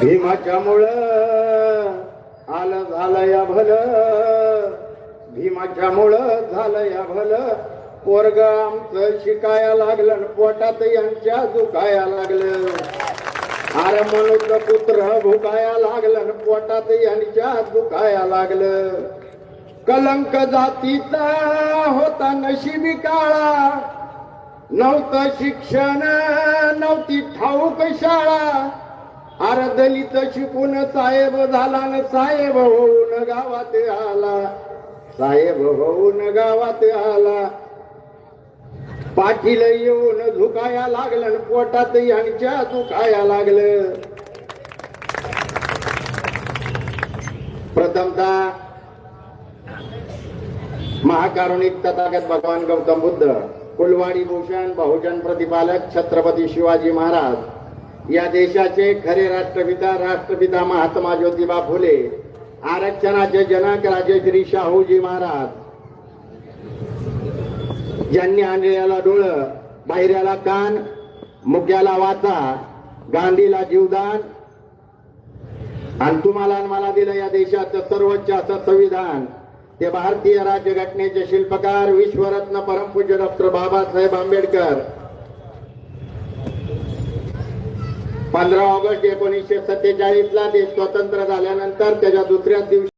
भीमाच्या मुळं आलं झालं या भलं, भीमाच्या मुळं झालं या भलं, पोरग आमचं शिकाया लागलं न पोटात यांच्या दुखाया लागलं. अरे मनुष्य पुत्र भुकाया लागलं न पोटात यांच्या दुखाया लागलं. कलंक जातीचा होता नशिबी काळा, नव्हतं शिक्षण नव्हती ठाऊक शाळा. अरे दलित शिकून साहेब झाला न साहेब होऊन गावात आला, साहेब होऊन गावात आला. पाठीला येऊन झुकाया लागलं पोटात यांच्या दुखाया लागलं. प्रथमतः महाकारुणिक तथागत भगवान गौतम बुद्ध, कुलवाडी भूषण बहुजन प्रतिपालक छत्रपती शिवाजी महाराज या देशाचे खरे राष्ट्रपिता, राष्ट्रपिता महात्मा ज्योतिबा फुले, आरक्षणाचे जनक राजश्री शाहूजी महाराज, ज्यांनी आणलेला डोळं, बाहेरला कान, मुक्याला वाचा, गांधीला जीवदान आणि तुम्हाला मला दिलं या देशाचं सर्वोच्च असं संविधान. ते भारतीय राज्यघटनेचे शिल्पकार विश्वरत्न परमपूज्य डॉक्टर बाबासाहेब आंबेडकर 15 ऑगस्ट 1947 ला देश स्वतंत्र झाल्यानंतर त्याच्या दुसऱ्याच दिवशी